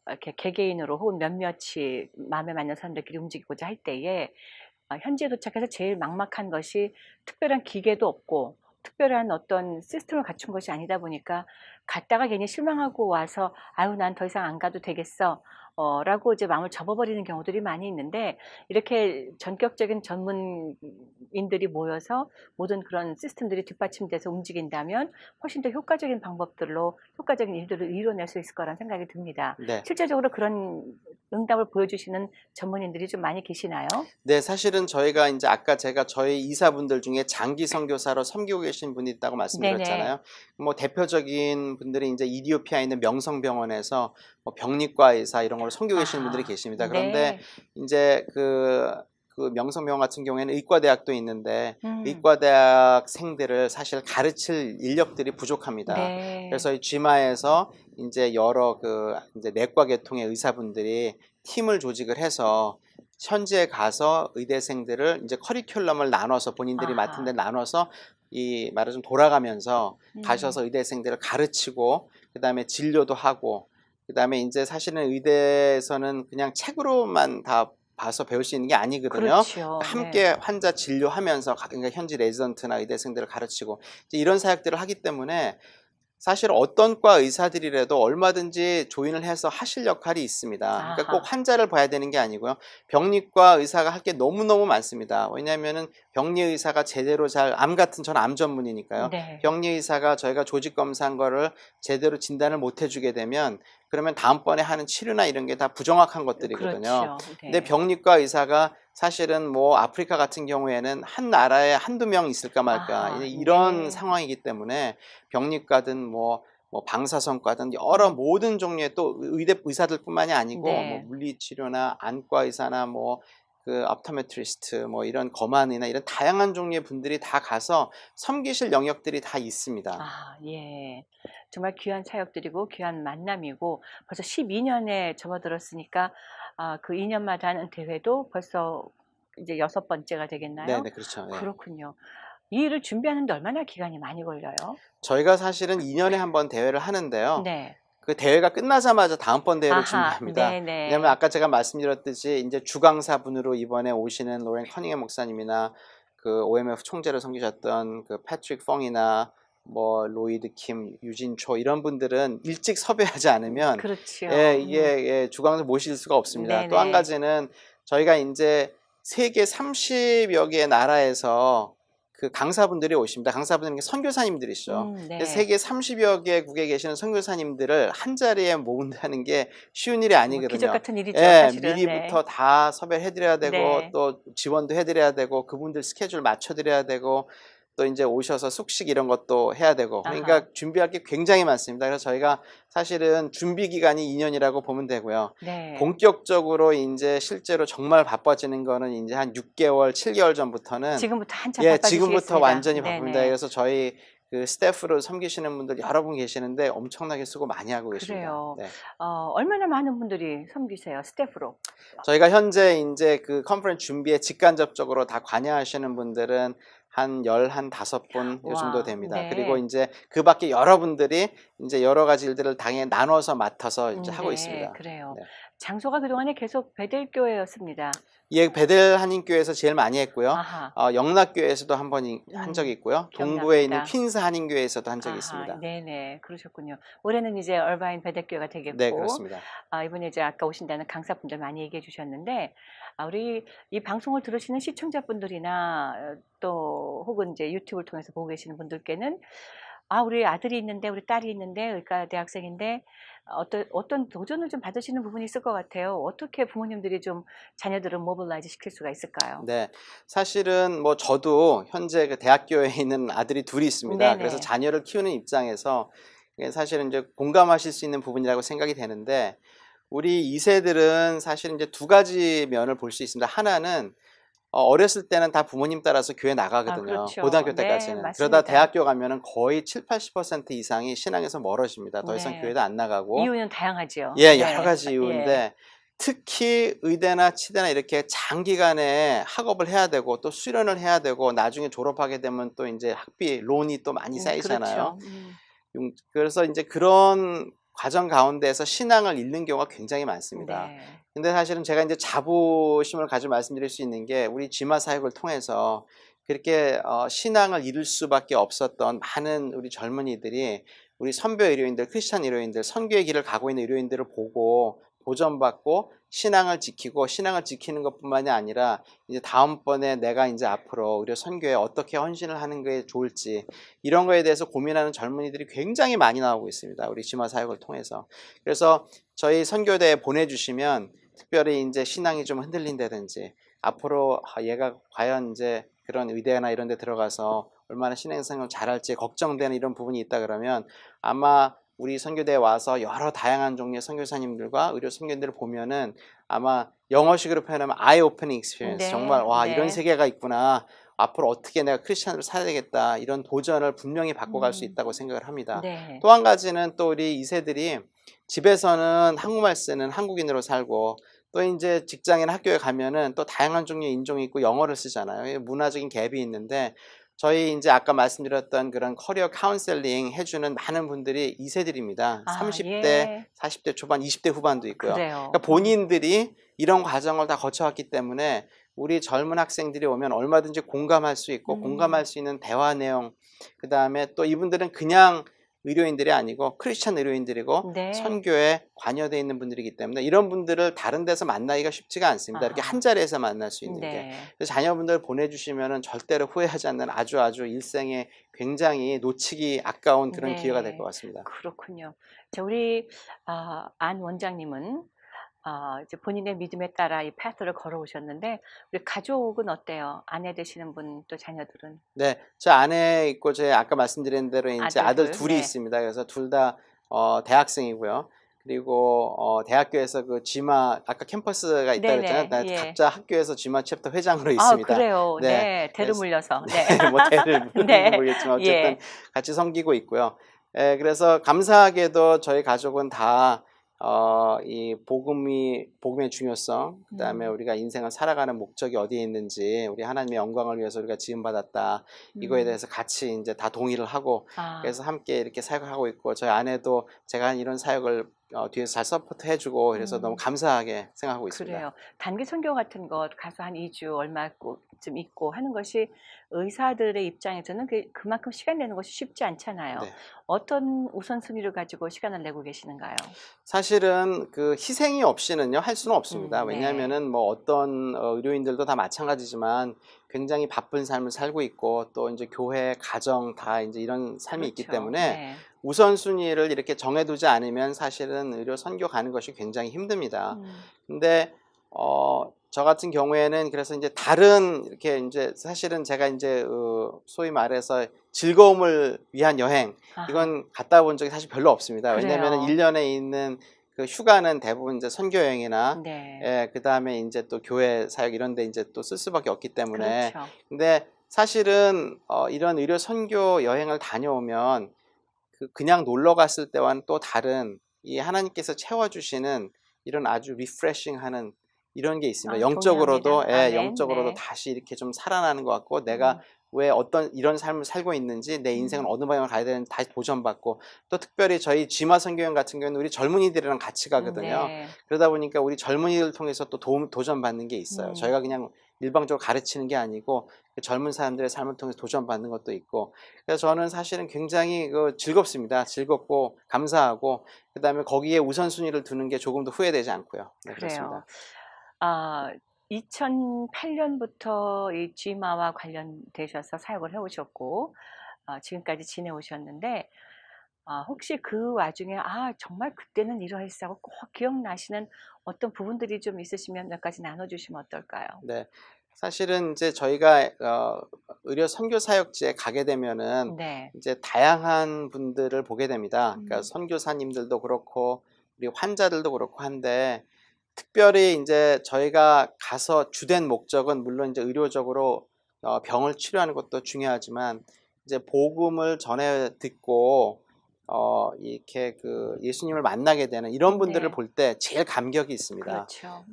이렇게 개개인으로 혹은 몇몇이 마음에 맞는 사람들끼리 움직이고자 할 때에 현지에 도착해서 제일 막막한 것이 특별한 기계도 없고 특별한 어떤 시스템을 갖춘 것이 아니다 보니까 갔다가 괜히 실망하고 와서 아유 난 더 이상 안 가도 되겠어 라고 이제 마음을 접어버리는 경우들이 많이 있는데, 이렇게 전격적인 전문인들이 모여서 모든 그런 시스템들이 뒷받침돼서 움직인다면 훨씬 더 효과적인 방법들로 효과적인 일들을 이뤄낼 수 있을 거란 생각이 듭니다. 네. 실제적으로 그런 응답을 보여주시는 전문인들이 좀 많이 계시나요? 네, 사실은 저희가 이제 아까 제가 저희 이사분들 중에 장기 선교사로 섬기고 계신 분이 있다고 말씀드렸잖아요. 뭐 대표적인 분들이 이제 이디오피아에 있는 명성병원에서 뭐 병리과 의사 이런 걸 섬기고 계시는 분들이 계십니다. 그런데 네. 이제 그 명성병원 같은 경우에는 의과대학도 있는데 의과대학생들을 사실 가르칠 인력들이 부족합니다. 네. 그래서 이 GMA에서 이제 여러 그 이제 내과 계통의 의사분들이 팀을 조직을 해서 현지에 가서 의대생들을 이제 커리큘럼을 나눠서 본인들이 아하. 맡은 데 나눠서 이 말하자면 돌아가면서 가셔서 음. 의대생들을 가르치고, 그다음에 진료도 하고, 그다음에 이제 사실은 의대에서는 그냥 책으로만 다 봐서 배울 수 있는 게 아니거든요. 그렇죠. 함께 네. 환자 진료하면서 그러니까 현지 레지던트나 의대생들을 가르치고 이제 이런 사역들을 하기 때문에 사실 어떤 과 의사들이라도 얼마든지 조인을 해서 하실 역할이 있습니다. 그러니까 아하. 꼭 환자를 봐야 되는 게 아니고요. 병리과 의사가 할 게 너무너무 많습니다. 왜냐하면은 병리 의사가 제대로 암 같은, 전 암 전문이니까요. 네. 병리 의사가 저희가 조직 검사한 거를 제대로 진단을 못 해주게 되면 그러면 다음번에 하는 치료나 이런 게 다 부정확한 것들이거든요. 그렇죠. 근데 네. 병리과 의사가 사실은 뭐 아프리카 같은 경우에는 한 나라에 한두 명 있을까 말까 아하. 이런 네. 상황이기 때문에 병리과든 뭐 방사선과든 여러 모든 종류의 또 의대 의사들뿐만이 아니고 네. 뭐 물리치료나 안과 의사나 뭐 그 optometrist 뭐 이런 검안이나 이런 다양한 종류의 분들이 다 가서 섬기실 영역들이 다 있습니다. 아, 예. 정말 귀한 사역들이고 귀한 만남이고 벌써 12년에 접어들었으니까 그 2년마다 하는 대회도 벌써 이제 6번째가 되겠나요? 네, 그렇죠. 네. 그렇군요. 이 일을 준비하는데 얼마나 기간이 많이 걸려요? 저희가 사실은 2년에 한 번 대회를 하는데요. 네. 그 대회가 끝나자마자 다음번 대회를 아하, 준비합니다. 네네. 왜냐하면 아까 제가 말씀드렸듯이 이제 주강사분으로 이번에 오시는 로렌 커닝햄 목사님이나 그 OMF 총재로 섬기셨던 그 패트릭 펑이나 뭐 로이드 킴, 유진 초 이런 분들은 일찍 섭외하지 않으면 그렇죠. 예, 이게 예, 주강사 모실 수가 없습니다. 네네. 또 한 가지는 저희가 이제 세계 30여 개의 나라에서 그 강사분들이 오십니다. 강사분들은 선교사님들이시죠. 네. 세계 30여 개국에 계시는 선교사님들을 한 자리에 모은다는 게 쉬운 일이 아니거든요. 기적 같은 일이죠, 예, 사실은. 미리부터 다 섭외를 해드려야 되고 네. 또 지원도 해드려야 되고 그분들 스케줄 맞춰드려야 되고 또 이제 오셔서 숙식 이런 것도 해야 되고 그러니까 아하. 준비할 게 굉장히 많습니다. 그래서 저희가 사실은 준비 기간이 2년이라고 보면 되고요. 네. 본격적으로 이제 실제로 정말 바빠지는 거는 이제 한 6개월, 7개월 전부터는 지금부터 한참 예, 바빠지시겠습니다. 지금부터 완전히 네네. 바쁩니다. 그래서 저희 그 스태프로 섬기시는 분들 여러 분 계시는데 엄청나게 수고 많이 하고 계십니다. 그래요. 네. 얼마나 많은 분들이 섬기세요, 스태프로? 저희가 현재 이제 그 컨퍼런스 준비에 직간접적으로 다 관여하시는 분들은 한 15분 요 정도 와, 됩니다. 네. 그리고 이제 그 밖에 여러분들이 이제 여러 가지 일들을 당연히 나눠서 맡아서 이제 하고 네, 있습니다. 그래요. 네. 장소가 그동안에 계속 베델교회였습니다. 예, 베델 한인교회에서 제일 많이 했고요. 아하. 영락교회에서도 한 번 한 적이 있고요. 동부에 있는 기억납니다. 퀸스 한인교회에서도 한 적이 아하, 있습니다. 네네, 그러셨군요. 올해는 이제 얼바인 베델교회가 되겠고, 네, 그렇습니다. 이번에 이제 아까 오신다는 강사분들 많이 얘기해 주셨는데, 우리 이 방송을 들으시는 시청자분들이나 또 혹은 이제 유튜브를 통해서 보고 계시는 분들께는 우리 아들이 있는데, 우리 딸이 있는데, 그러니까 대학생인데, 어떤 도전을 좀 받으시는 부분이 있을 것 같아요. 어떻게 부모님들이 좀 자녀들을 모빌라이즈 시킬 수가 있을까요? 네, 사실은 뭐 저도 현재 그 대학교에 있는 아들이 둘이 있습니다. 네네. 그래서 자녀를 키우는 입장에서 이게 사실은 이제 공감하실 수 있는 부분이라고 생각이 되는데 우리 2세들은 사실은 이제 두 가지 면을 볼 수 있습니다. 하나는 어렸을 때는 다 부모님 따라서 교회 나가거든요. 그렇죠. 고등학교 네, 때까지는. 맞습니다. 그러다 대학교 가면은 거의 7, 80% 이상이 신앙에서 멀어집니다. 더 이상 네. 교회도 안 나가고. 이유는 다양하죠. 예, 네. 여러 가지 이유인데 예. 특히 의대나 치대나 이렇게 장기간에 학업을 해야 되고 또 수련을 해야 되고 나중에 졸업하게 되면 또 이제 학비, 론이 또 많이 쌓이잖아요. 그렇죠. 그래서 이제 그런 과정 가운데서 신앙을 잃는 경우가 굉장히 많습니다. 네. 근데 사실은 제가 이제 자부심을 가지고 말씀드릴 수 있는 게 우리 지마 사역을 통해서 그렇게 신앙을 잃을 수밖에 없었던 많은 우리 젊은이들이 우리 선배 의료인들, 크리스찬 의료인들, 선교의 길을 가고 있는 의료인들을 보고 보전받고 신앙을 지키고 신앙을 지키는 것뿐만이 아니라 이제 다음번에 내가 이제 앞으로 의료 선교에 어떻게 헌신을 하는 게 좋을지 이런 거에 대해서 고민하는 젊은이들이 굉장히 많이 나오고 있습니다. 우리 지마 사역을 통해서. 그래서 저희 선교대에 보내주시면 특별히 이제 신앙이 좀 흔들린다든지 앞으로 얘가 과연 이제 그런 의대나 이런 데 들어가서 얼마나 신앙생활을 잘할지 걱정되는 이런 부분이 있다 그러면 아마 우리 선교대에 와서 여러 다양한 종류의 선교사님들과 의료 선교인들을 보면은 아마 영어식으로 표현하면 eye opening experience. 네, 정말 와 네. 이런 세계가 있구나. 앞으로 어떻게 내가 크리스찬으로 살아야 되겠다. 이런 도전을 분명히 바꿔갈 수 있다고 생각을 합니다. 네. 또 한 가지는 또 우리 2세들이 집에서는 한국말 쓰는 한국인으로 살고 또 이제 직장이나 학교에 가면은 또 다양한 종류의 인종이 있고 영어를 쓰잖아요. 문화적인 갭이 있는데 저희 이제 아까 말씀드렸던 그런 커리어 카운셀링 해주는 많은 분들이 2세들입니다. 30대, 예. 40대 초반, 20대 후반도 있고요. 그래요. 그러니까 본인들이 이런 과정을 다 거쳐왔기 때문에 우리 젊은 학생들이 오면 얼마든지 공감할 수 있고 공감할 수 있는 대화 내용 그 다음에 또 이분들은 그냥 의료인들이 아니고 크리스찬 의료인들이고 네. 선교에 관여되어 있는 분들이기 때문에 이런 분들을 다른 데서 만나기가 쉽지가 않습니다. 이렇게 아하. 한 자리에서 만날 수 있는 게. 네. 그래서 자녀분들 보내주시면 절대로 후회하지 않는 아주 일생에 굉장히 놓치기 아까운 그런 네. 기회가 될 것 같습니다. 그렇군요. 자, 우리 안 원장님은 이제 본인의 믿음에 따라 이 파트를 걸어오셨는데 우리 가족은 어때요? 아내 되시는 분 또 자녀들은? 네, 저 아내 있고 제 아까 말씀드린 대로 이제 아들 아들들, 둘이 네. 있습니다. 그래서 둘 다 대학생이고요. 그리고 대학교에서 그 GMA 아까 캠퍼스가 있다 네네, 그랬잖아요. 나 예. 각자 학교에서 GMA 챕터 회장으로 있습니다. 그래요. 네. 네, 대를 그래서- 물려서. 네. 뭐 대를 네. 모르겠지만 어쨌든 예. 같이 섬기고 있고요. 그래서 감사하게도 저희 가족은 다 이 복음의 중요성, 그다음에 우리가 인생을 살아가는 목적이 어디에 있는지, 우리 하나님의 영광을 위해서 우리가 지음받았다. 이거에 대해서 같이 이제 다 동의를 하고, 그래서 함께 이렇게 사역을 하고 있고, 저희 아내도 제가 한 이런 사역을 뒤에서 잘 서포트 해주고, 그래서 너무 감사하게 생각하고 있습니다. 그래요. 단기 선교 같은 것 가서 한 2주 얼마쯤 있고 하는 것이 의사들의 입장에서는 그만큼 시간 내는 것이 쉽지 않잖아요. 네. 어떤 우선순위를 가지고 시간을 내고 계시는가요? 사실은 그 희생이 없이는요 할 수는 없습니다. 네. 왜냐하면은 뭐 어떤 의료인들도 다 마찬가지지만 굉장히 바쁜 삶을 살고 있고, 또 이제 교회, 가정 다 이제 이런 삶이 있기 그렇죠. 때문에 네. 우선순위를 이렇게 정해두지 않으면 사실은 의료 선교 가는 것이 굉장히 힘듭니다. 근데 저 같은 경우에는 그래서 이제 다른 이렇게 이제 사실은 제가 이제 소위 말해서 즐거움을 위한 여행, 아하. 이건 갔다 본 적이 사실 별로 없습니다. 그래요. 왜냐하면 1년에 있는 그 휴가는 대부분 이제 선교 여행이나 네. 그다음에 이제 또 교회 사역 이런 데 이제 또 쓸 수밖에 없기 때문에. 그렇죠. 근데 사실은 이런 의료 선교 여행을 다녀오면 그냥 놀러 갔을 때와는 또 다른 이 하나님께서 채워주시는 이런 아주 리프레싱하는 이런 게 있습니다. 영적으로도, 동의합니다. 아멘. 영적으로도 네. 다시 이렇게 좀 살아나는 것 같고, 내가 왜 어떤 이런 삶을 살고 있는지, 내 인생은 어느 방향으로 가야 되는지 다시 도전받고, 또 특별히 저희 지마 선교연 같은 경우는 우리 젊은이들이랑 같이 가거든요. 네. 그러다 보니까 우리 젊은이들 통해서 또 도전받는 게 있어요. 저희가 그냥 일방적으로 가르치는 게 아니고 그 젊은 사람들의 삶을 통해서 도전받는 것도 있고, 그래서 저는 사실은 굉장히 즐겁습니다. 즐겁고 감사하고, 그다음에 거기에 우선순위를 두는 게 조금도 후회되지 않고요. 네, 그래요. 그렇습니다. 2008년부터 이 GMA와 관련되셔서 사역을 해오셨고 지금까지 지내오셨는데 혹시 그 와중에 정말 그때는 이러했어 꼭 기억나시는 어떤 부분들이 좀 있으시면 몇 가지 나눠주시면 어떨까요? 네, 사실은 이제 저희가 의료 선교 사역지에 가게 되면은 네. 이제 다양한 분들을 보게 됩니다. 그러니까 선교사님들도 그렇고 우리 환자들도 그렇고 한데, 특별히 이제 저희가 가서 주된 목적은 물론 이제 의료적으로 병을 치료하는 것도 중요하지만, 이제 복음을 전해 듣고 이렇게 그 예수님을 만나게 되는 이런 분들을 네. 볼 때 제일 감격이 있습니다. 그렇죠.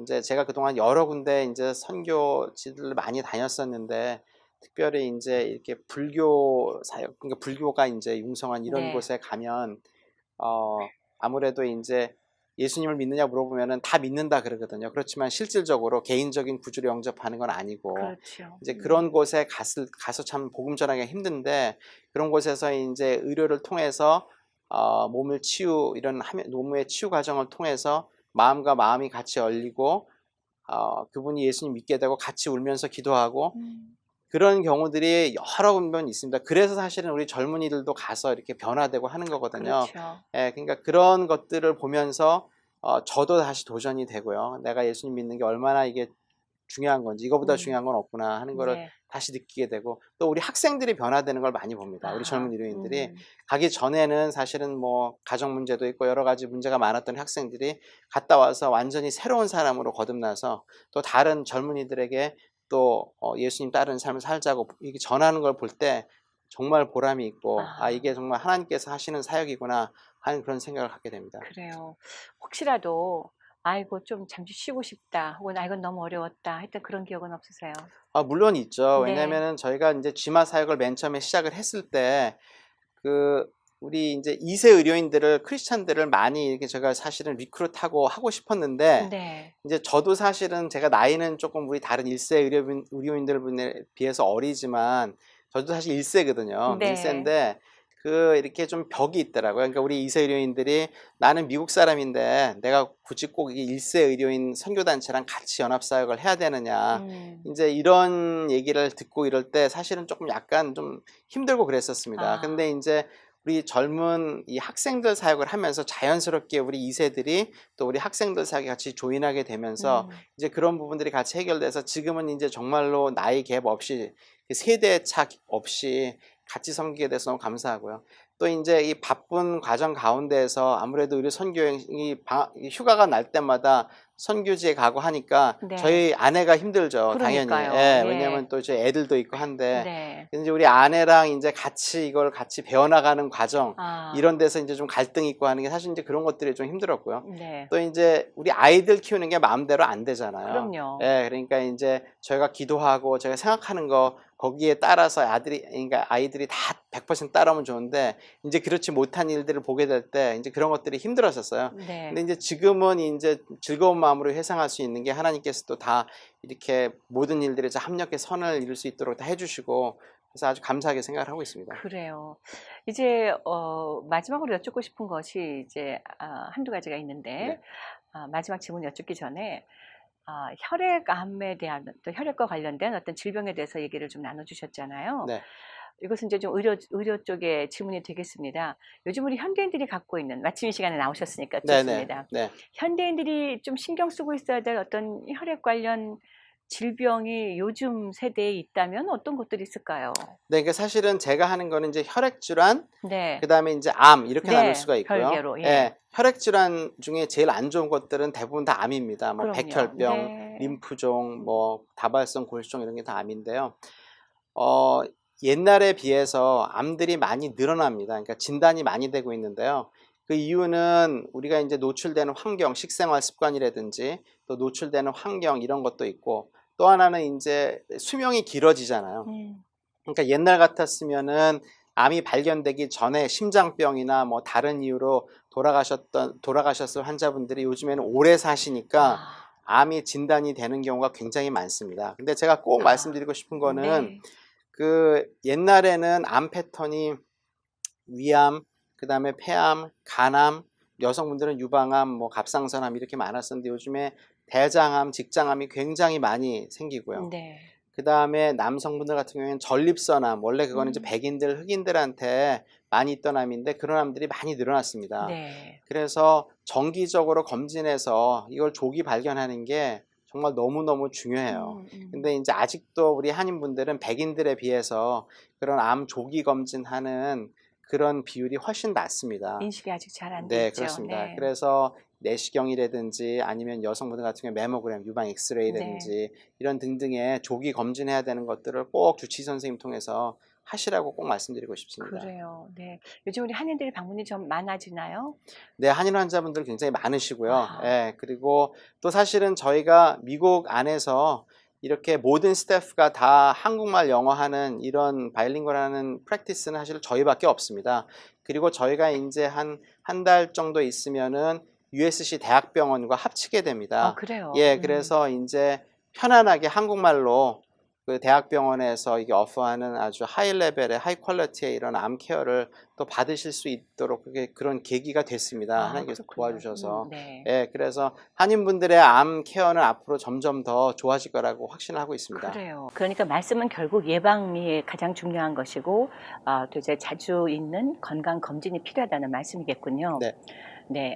이제 제가 그동안 여러 군데 이제 선교지들을 많이 다녔었는데, 특별히 이제 이렇게 불교 사역, 그러니까 불교가 이제 융성한 이런 네. 곳에 가면 아무래도 이제 예수님을 믿느냐 물어보면은 다 믿는다 그러거든요. 그렇지만 실질적으로 개인적인 구주를 영접하는 건 아니고, 그렇죠. 이제 그런 곳에 가서 참 복음 전하기가 힘든데, 그런 곳에서 이제 의료를 통해서 몸을 몸의 치유 과정을 통해서 마음과 마음이 같이 열리고 그분이 예수님 믿게 되고 같이 울면서 기도하고, 그런 경우들이 여러 번 있습니다. 그래서 사실은 우리 젊은이들도 가서 이렇게 변화되고 하는 거거든요. 그렇죠. 그러니까 그런 것들을 보면서 저도 다시 도전이 되고요. 내가 예수님 믿는 게 얼마나 이게 중요한 건지, 이거보다 중요한 건 없구나 하는 거를 네. 다시 느끼게 되고, 또 우리 학생들이 변화되는 걸 많이 봅니다. 우리 젊은 의료인들이 가기 전에는 사실은 뭐 가정 문제도 있고 여러 가지 문제가 많았던 학생들이 갔다 와서 완전히 새로운 사람으로 거듭나서 또 다른 젊은이들에게 또 예수님 따르는 삶을 살자고 이게 전하는 걸 볼 때 정말 보람이 있고, 이게 정말 하나님께서 하시는 사역이구나 하는 그런 생각을 갖게 됩니다. 그래요. 혹시라도 아이고 좀 잠시 쉬고 싶다 혹은 이건 너무 어려웠다 했던 그런 기억은 없으세요? 물론 있죠. 네. 왜냐면은 저희가 이제 쥐마 사역을 맨 처음에 시작을 했을 때 우리 이제 2세 의료인들을, 크리스찬들을 많이 이렇게 제가 사실은 리크루트하고 하고 싶었는데, 네. 이제 저도 사실은 제가 나이는 조금 우리 다른 1세 의료인들에 비해서 어리지만 저도 사실 1세거든요. 네. 1세인데 이렇게 좀 벽이 있더라고요. 그러니까 우리 2세 의료인들이 나는 미국 사람인데 내가 굳이 꼭 이 1세 의료인 선교단체랑 같이 연합사역을 해야 되느냐. 이제 이런 얘기를 듣고 이럴 때 사실은 조금 약간 좀 힘들고 그랬었습니다. 근데 이제 우리 젊은 이 학생들 사역을 하면서 자연스럽게 우리 2세들이 또 우리 학생들 사역에 같이 조인하게 되면서 이제 그런 부분들이 같이 해결돼서 지금은 이제 정말로 나이 갭 없이 세대 차 없이 같이 섬기게 돼서 너무 감사하고요. 또 이제 이 바쁜 과정 가운데에서 아무래도 의료 선교행이 휴가가 날 때마다 선교지에 가고 하니까 네. 저희 아내가 힘들죠. 당연히. 그러니까요. 예, 예. 왜냐하면 또 저희 애들도 있고 한데 네. 이제 우리 아내랑 이제 같이 이걸 같이 배워나가는 과정 아. 이런 데서 이제 좀 갈등이 있고 하는 게 사실 이제 그런 것들이 좀 힘들었고요. 네. 또 이제 우리 아이들 키우는 게 마음대로 안 되잖아요. 그럼요. 예, 그러니까 이제 저희가 기도하고 저희가 생각하는 거 거기에 따라서 그러니까 아이들이 다 100% 따라오면 좋은데 이제 그렇지 못한 일들을 보게 될 때 이제 그런 것들이 힘들었었어요. 네. 근데 이제 지금은 이제 즐거운 마음으로 회상할 수 있는 게 하나님께서 또 다 이렇게 모든 일들에 합력의 선을 이룰 수 있도록 다 해주시고 그래서 아주 감사하게 생각을 하고 있습니다. 그래요. 이제 마지막으로 여쭙고 싶은 것이 이제 한두 가지가 있는데 네. 마지막 질문 여쭙기 전에 혈액암에 대한 또 혈액과 관련된 어떤 질병에 대해서 얘기를 좀 나눠주셨잖아요. 네. 이것은 이제 좀 의료 쪽의 질문이 되겠습니다. 요즘 우리 현대인들이 갖고 있는 마침 이 시간에 나오셨으니까 좋습니다. 네. 현대인들이 좀 신경 쓰고 있어야 될 어떤 혈액 관련 질병이 요즘 세대에 있다면 어떤 것들이 있을까요? 네, 그러니까 사실은 제가 하는 거는 이제 혈액 질환, 네. 그다음에 이제 암 이렇게 네, 나눌 수가 있고요. 별개로, 예. 예, 혈액 질환 중에 제일 안 좋은 것들은 대부분 다 암입니다. 뭐 그럼요. 백혈병, 네. 림프종, 뭐 다발성 골수종 이런 게 다 암인데요. 옛날에 비해서 암들이 많이 늘어납니다. 그러니까 진단이 많이 되고 있는데요. 그 이유는 우리가 이제 노출되는 환경, 식생활 습관이라든지 또 노출되는 환경 이런 것도 있고 또 하나는 이제 수명이 길어지잖아요. 그러니까 옛날 같았으면은 암이 발견되기 전에 심장병이나 뭐 다른 이유로 돌아가셨을 환자분들이 요즘에는 오래 사시니까 암이 진단이 되는 경우가 굉장히 많습니다. 근데 제가 꼭 말씀드리고 싶은 거는 네. 그 옛날에는 암 패턴이 위암, 그 다음에 폐암, 간암, 여성분들은 유방암, 뭐 갑상선암 이렇게 많았었는데 요즘에 대장암, 직장암이 굉장히 많이 생기고요. 네. 그 다음에 남성분들 같은 경우에는 전립선암, 원래 그거는 이제 백인들, 흑인들한테 많이 있던 암인데 그런 암들이 많이 늘어났습니다. 네. 그래서 정기적으로 검진해서 이걸 조기 발견하는 게 정말 너무너무 중요해요. 근데 이제 아직도 우리 한인분들은 백인들에 비해서 그런 암 조기 검진하는 그런 비율이 훨씬 낮습니다. 인식이 아직 잘 안 네, 됐죠. 그렇습니다. 네. 그래서 내시경이라든지 아니면 여성분들 같은 경우에 메모그램, 유방 엑스레이라든지 이런 등등의 조기 검진해야 되는 것들을 꼭 주치의 선생님 통해서 하시라고 꼭 말씀드리고 싶습니다. 그래요. 네. 요즘 우리 한인들이 방문이 좀 많아지나요? 네, 한인 환자분들 굉장히 많으시고요. 아. 예, 그리고 또 사실은 저희가 미국 안에서 이렇게 모든 스태프가 다 한국말 영어 하는 이런 바이링구얼 하는 프랙티스는 사실 저희밖에 없습니다. 그리고 저희가 이제 한 달 정도 있으면은 USC 대학병원과 합치게 됩니다. 그래요. 예, 그래서 이제 편안하게 한국말로 그 대학병원에서 이게 어퍼하는 아주 하이 레벨의 하이 퀄리티의 이런 암 케어를 또 받으실 수 있도록 그런 계기가 됐습니다. 하나님께서 그렇군요. 도와주셔서. 네. 예, 그래서 한인분들의 암 케어는 앞으로 점점 더 좋아질 거라고 확신을 하고 있습니다. 그래요. 그러니까 말씀은 결국 예방이 가장 중요한 것이고 또 이제 자주 있는 건강 검진이 필요하다는 말씀이겠군요. 네. 네.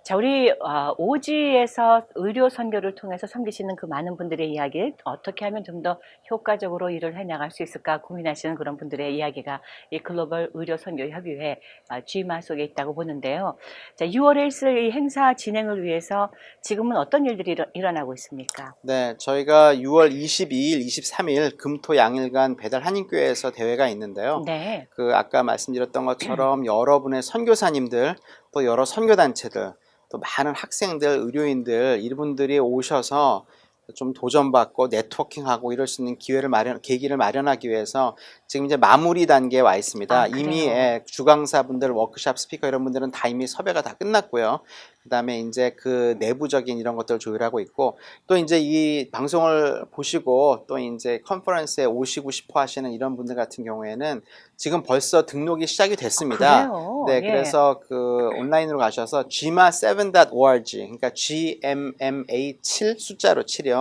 자, 우리 오지에서 의료 선교를 통해서 섬기시는 그 많은 분들의 이야기, 어떻게 하면 좀 더 효과적으로 일을 해나갈 수 있을까 고민하시는 그런 분들의 이야기가 이 글로벌 의료 선교 협의회 GMA 속에 있다고 보는데요. 자, 6월에 있을 이 행사 진행을 위해서 지금은 어떤 일들이 일어나고 있습니까? 네, 저희가 6월 22일, 23일 금토 양일간 배달 한인교회에서 대회가 있는데요. 네. 그 아까 말씀드렸던 것처럼 여러분의 선교사님들 또 여러 선교단체들 또 많은 학생들, 의료인들 이분들이 오셔서 좀 도전받고 네트워킹하고 이럴 수 있는 계기를 마련하기 위해서 지금 이제 마무리 단계에 와 있습니다. 이미 주강사분들, 워크샵 스피커 이런 분들은 다 이미 섭외가 다 끝났고요. 그다음에 이제 그 내부적인 이런 것들을 조율하고 있고 또 이제 이 방송을 보시고 또 이제 컨퍼런스에 오시고 싶어 하시는 이런 분들 같은 경우에는 지금 벌써 등록이 시작이 됐습니다. 그래요? 네, 예. 그래서 그 온라인으로 가셔서 gma7.org 그러니까 GMMA7 숫자로 7이요.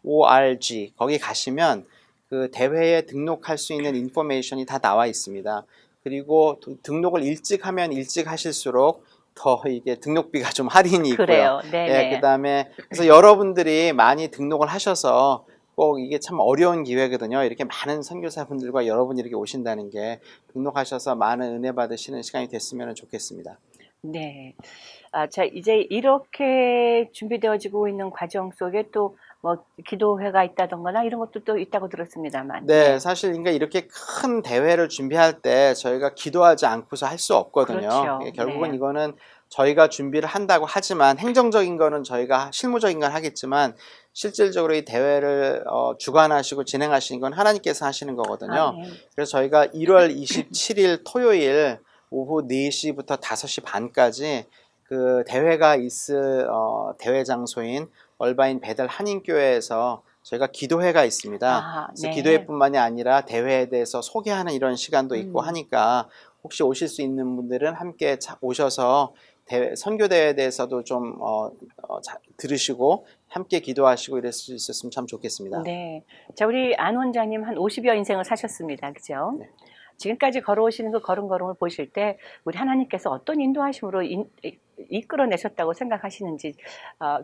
.org 거기 가시면 그 대회에 등록할 수 있는 인포메이션이 다 나와 있습니다. 그리고 등록을 일찍 하면 일찍 하실수록 더 이게 등록비가 좀 할인이 있고요. 그래요. 네. 예, 그다음에 그래서 여러분들이 많이 등록을 하셔서 꼭 이게 참 어려운 기회거든요. 이렇게 많은 선교사분들과 여러분이 이렇게 오신다는 게 등록하셔서 많은 은혜 받으시는 시간이 됐으면 좋겠습니다. 네. 자, 이제 이렇게 준비되어지고 있는 과정 속에 또 뭐 기도회가 있다던거나 이런 것도 또 있다고 들었습니다만. 네, 사실 그러니까 이렇게 큰 대회를 준비할 때 저희가 기도하지 않고서 할 수 없거든요. 그렇죠. 결국은 네. 이거는 저희가 준비를 한다고 하지만 행정적인 거는 저희가 실무적인 건 하겠지만 실질적으로 이 대회를 주관하시고 진행하시는 건 하나님께서 하시는 거거든요. 네. 그래서 저희가 1월 27일 토요일 오후 4시부터 5시 반까지 그 대회가 있을 대회 장소인 얼바인 베델 한인교회에서 저희가 기도회가 있습니다. 그래서 네. 기도회뿐만이 아니라 대회에 대해서 소개하는 이런 시간도 있고 하니까 혹시 오실 수 있는 분들은 함께 오셔서 선교대회에 대해서도 좀 들으시고 함께 기도하시고 이럴 수 있었으면 참 좋겠습니다. 네. 자, 우리 안 원장님 한 50여 인생을 사셨습니다. 그죠? 네. 지금까지 걸어오시는 그 걸음걸음을 보실 때 우리 하나님께서 어떤 인도하심으로 이끌어내셨다고 생각하시는지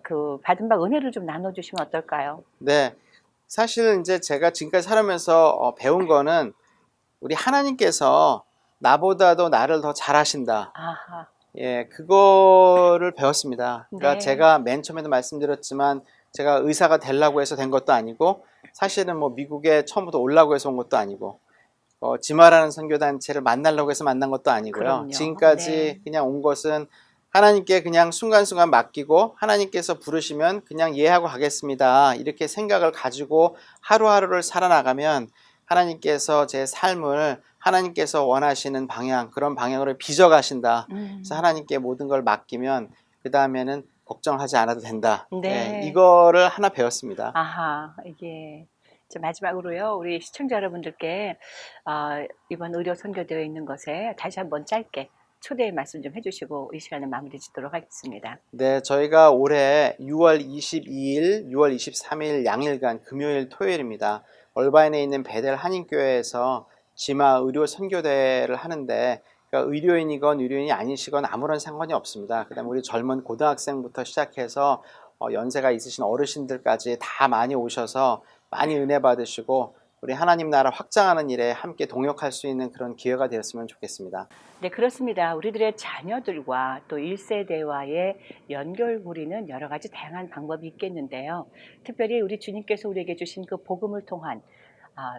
그 받은 바 은혜를 좀 나눠주시면 어떨까요? 네. 사실 이제 제가 지금까지 살아오면서 배운 거는 우리 하나님께서 나보다도 나를 더 잘하신다. 아하. 예, 그거를 배웠습니다. 그러니까 네. 제가 맨 처음에도 말씀드렸지만 제가 의사가 되려고 해서 된 것도 아니고 사실은 뭐 미국에 처음부터 오려고 해서 온 것도 아니고 지마라는 선교단체를 만나려고 해서 만난 것도 아니고요. 그럼요. 지금까지 네. 그냥 온 것은 하나님께 그냥 순간순간 맡기고 하나님께서 부르시면 그냥 예하고 가겠습니다. 이렇게 생각을 가지고 하루하루를 살아나가면 하나님께서 제 삶을 하나님께서 원하시는 방향, 그런 방향으로 빚어가신다. 그래서 하나님께 모든 걸 맡기면 그 다음에는 걱정하지 않아도 된다. 네. 예, 이거를 하나 배웠습니다. 아하, 이게 마지막으로요, 우리 시청자 여러분들께 이번 의료 선교대회 있는 것에 다시 한번 짧게 초대의 말씀 좀 해주시고 이 시간을 마무리 짓도록 하겠습니다. 네, 저희가 올해 6월 22일, 6월 23일 양일간 금요일, 토요일입니다. 얼바인에 있는 베델 한인교회에서 지마 의료 선교대회를 하는데 그러니까 의료인이건 의료인이 아니시건 아무런 상관이 없습니다. 그다음에 우리 젊은 고등학생부터 시작해서 연세가 있으신 어르신들까지 다 많이 오셔서 많이 은혜 받으시고 우리 하나님 나라 확장하는 일에 함께 동역할 수 있는 그런 기회가 되었으면 좋겠습니다. 네, 그렇습니다. 우리들의 자녀들과 또 1세대와의 연결고리는 여러 가지 다양한 방법이 있겠는데요. 특별히 우리 주님께서 우리에게 주신 그 복음을 통한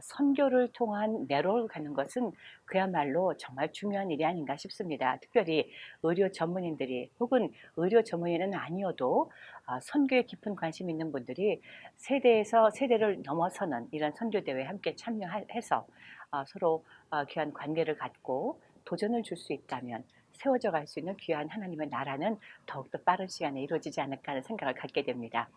선교를 통한 내로를 가는 것은 그야말로 정말 중요한 일이 아닌가 싶습니다. 특별히 의료 전문인들이 혹은 의료 전문의는 아니어도 선교에 깊은 관심 있는 분들이 세대에서 세대를 넘어서는 이런 선교대회에 함께 참여해서 서로 귀한 관계를 갖고 도전을 줄 수 있다면 세워져 갈 수 있는 귀한 하나님의 나라는 더욱더 빠른 시간에 이루어지지 않을까 하는 생각을 갖게 됩니다.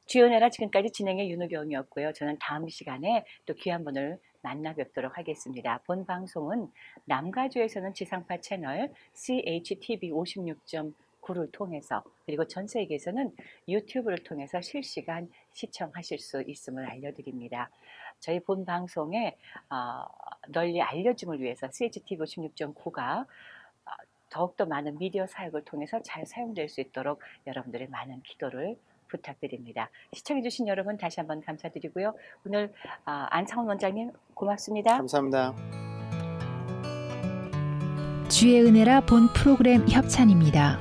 주의 은혜라 지금까지 진행의 윤우경이었고요. 저는 다음 시간에 또 귀한 분을 만나 뵙도록 하겠습니다. 본 방송은 남가주에서는 지상파 채널 CHTV 56.9를 통해서 그리고 전 세계에서는 유튜브를 통해서 실시간 시청하실 수 있음을 알려드립니다. 저희 본 방송에 널리 알려짐을 위해서 CHTV 56.9가 더욱더 많은 미디어 사역을 통해서 잘 사용될 수 있도록 여러분들의 많은 기도를 부탁드립니다. 시청해주신 여러분 다시 한번 감사드리고요. 오늘 안창원 원장님 고맙습니다. 감사합니다. 주의 은혜라 본 프로그램 협찬입니다.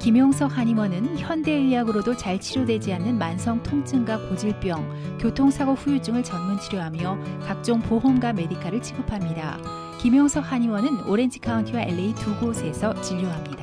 김용석 한의원은 현대의학으로도 잘 치료되지 않는 만성 통증과 고질병, 교통사고 후유증을 전문 치료하며 각종 보험과 메디칼을 지급합니다. 김용석 한의원은 오렌지 카운티와 LA 두 곳에서 진료합니다.